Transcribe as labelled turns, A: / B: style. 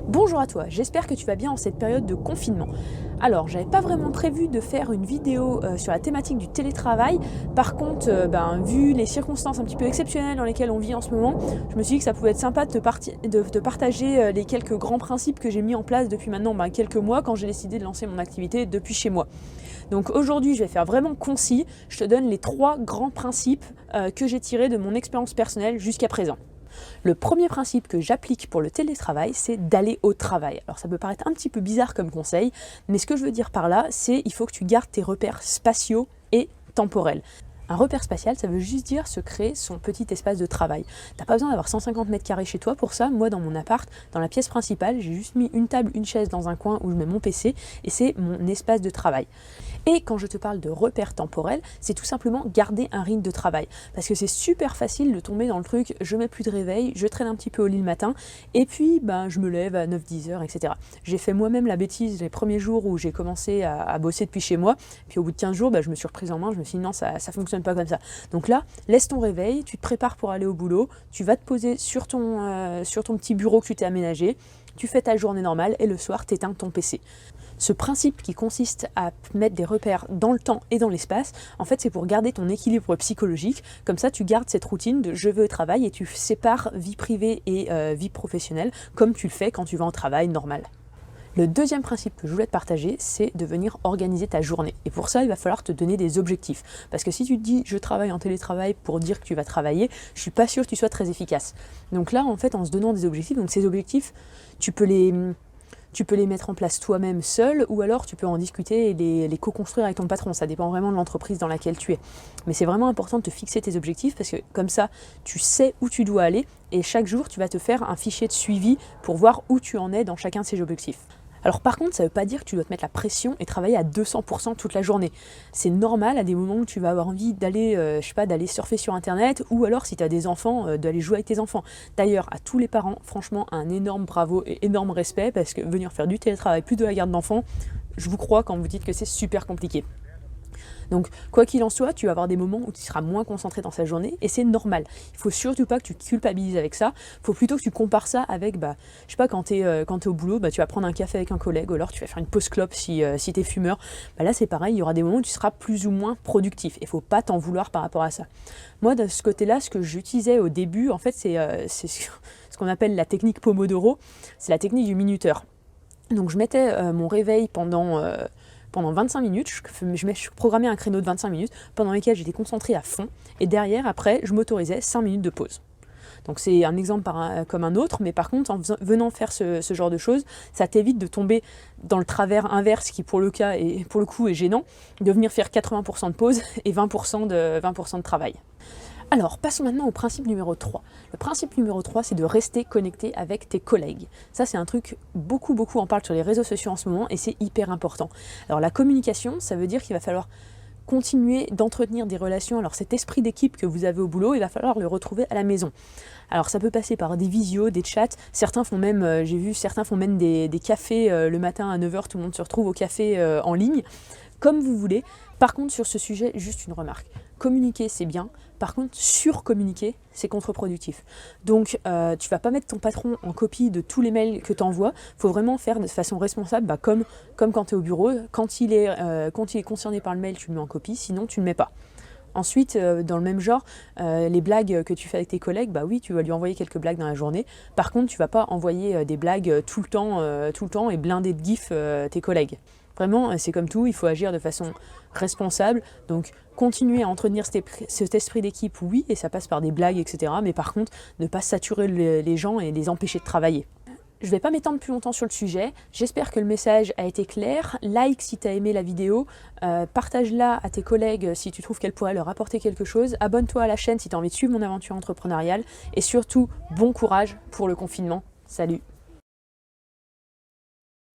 A: Bonjour à toi, j'espère que tu vas bien en cette période de confinement. Alors, j'avais pas vraiment prévu de faire une vidéo sur la thématique du télétravail. Par contre, vu les circonstances un petit peu exceptionnelles dans lesquelles on vit en ce moment, je me suis dit que ça pouvait être sympa de te partager les quelques grands principes que j'ai mis en place depuis maintenant quelques mois quand j'ai décidé de lancer mon activité depuis chez moi. Donc aujourd'hui, je vais faire vraiment concis. Je te donne les 3 grands principes que j'ai tirés de mon expérience personnelle jusqu'à présent. Le premier principe que j'applique pour le télétravail, c'est d'aller au travail. Alors ça peut paraître un petit peu bizarre comme conseil, mais ce que je veux dire par là, c'est qu'il faut que tu gardes tes repères spatiaux et temporels. Un repère spatial, ça veut juste dire se créer son petit espace de travail. T'as pas besoin d'avoir 150 mètres carrés chez toi pour ça. Moi, dans mon appart, dans la pièce principale, j'ai juste mis une table, une chaise dans un coin où je mets mon PC et c'est mon espace de travail. Et quand je te parle de repère temporel, c'est tout simplement garder un rythme de travail. Parce que c'est super facile de tomber dans le truc, je mets plus de réveil, je traîne un petit peu au lit le matin, et puis je me lève à 9-10 heures, etc. J'ai fait moi-même la bêtise les premiers jours où j'ai commencé à bosser depuis chez moi, puis au bout de 15 jours, je me suis reprise en main, je me suis dit non, ça fonctionne pas comme ça. Donc là, laisse ton réveil, tu te prépares pour aller au boulot, tu vas te poser sur ton petit bureau que tu t'es aménagé, tu fais ta journée normale, et le soir, tu éteins ton PC. Ce principe qui consiste à mettre des repères dans le temps et dans l'espace, en fait, c'est pour garder ton équilibre psychologique. Comme ça, tu gardes cette routine de je vais au travail et tu sépares vie privée et vie professionnelle comme tu le fais quand tu vas en travail normal. Le deuxième principe que je voulais te partager, c'est de venir organiser ta journée. Et pour ça, il va falloir te donner des objectifs. Parce que si tu te dis je travaille en télétravail pour dire que tu vas travailler, je suis pas sûre que tu sois très efficace. Donc là, en fait, en se donnant des objectifs, donc ces objectifs, tu peux les mettre en place toi-même seul, ou alors tu peux en discuter et les co-construire avec ton patron. Ça dépend vraiment de l'entreprise dans laquelle tu es. Mais c'est vraiment important de te fixer tes objectifs parce que comme ça, tu sais où tu dois aller et chaque jour, tu vas te faire un fichier de suivi pour voir où tu en es dans chacun de ces objectifs. Alors par contre, ça ne veut pas dire que tu dois te mettre la pression et travailler à 200% toute la journée. C'est normal à des moments où tu vas avoir envie d'aller, d'aller surfer sur internet, ou alors si tu as des enfants, d'aller jouer avec tes enfants. D'ailleurs, à tous les parents, franchement, un énorme bravo et énorme respect, parce que venir faire du télétravail plus de la garde d'enfants, je vous crois quand vous dites que c'est super compliqué. Donc, quoi qu'il en soit, tu vas avoir des moments où tu seras moins concentré dans sa journée et c'est normal. Il faut surtout pas que tu culpabilises avec ça. Il faut plutôt que tu compares ça avec, quand tu es au boulot, tu vas prendre un café avec un collègue ou alors tu vas faire une pause clope si tu es fumeur. Là, c'est pareil, il y aura des moments où tu seras plus ou moins productif. Il ne faut pas t'en vouloir par rapport à ça. Moi, de ce côté-là, ce que j'utilisais au début, en fait, c'est ce qu'on appelle la technique Pomodoro. C'est la technique du minuteur. Donc, je mettais mon réveil pendant 25 minutes, je programmais un créneau de 25 minutes pendant lesquels j'étais concentrée à fond et derrière, après, je m'autorisais 5 minutes de pause. Donc c'est un exemple comme un autre, mais par contre, en venant faire ce genre de choses, ça t'évite de tomber dans le travers inverse qui pour le coup est gênant, de venir faire 80% de pause et 20% de travail. Alors, passons maintenant au principe numéro 3. Le principe numéro 3, c'est de rester connecté avec tes collègues. Ça, c'est un truc, beaucoup en parlent sur les réseaux sociaux en ce moment et c'est hyper important. Alors, la communication, ça veut dire qu'il va falloir continuer d'entretenir des relations. Alors, cet esprit d'équipe que vous avez au boulot, il va falloir le retrouver à la maison. Alors, ça peut passer par des visios, des chats. Certains font même, des cafés le matin à 9h, tout le monde se retrouve au café en ligne. Comme vous voulez. Par contre, sur ce sujet, juste une remarque. Communiquer, c'est bien. Par contre, surcommuniquer, c'est contre-productif. Donc, tu vas pas mettre ton patron en copie de tous les mails que tu envoies. Il faut vraiment faire de façon responsable, comme quand tu es au bureau. Quand il est concerné par le mail, tu le mets en copie. Sinon, tu ne le mets pas. Ensuite, dans le même genre, les blagues que tu fais avec tes collègues, oui, tu vas lui envoyer quelques blagues dans la journée. Par contre, tu vas pas envoyer des blagues tout le temps et blinder de gifs tes collègues. Vraiment, c'est comme tout, il faut agir de façon responsable. Donc, continuer à entretenir cet esprit d'équipe, oui, et ça passe par des blagues, etc. Mais par contre, ne pas saturer les gens et les empêcher de travailler. Je ne vais pas m'étendre plus longtemps sur le sujet. J'espère que le message a été clair. Like si tu as aimé la vidéo. Partage-la à tes collègues si tu trouves qu'elle pourrait leur apporter quelque chose. Abonne-toi à la chaîne si tu as envie de suivre mon aventure entrepreneuriale. Et surtout, bon courage pour le confinement. Salut!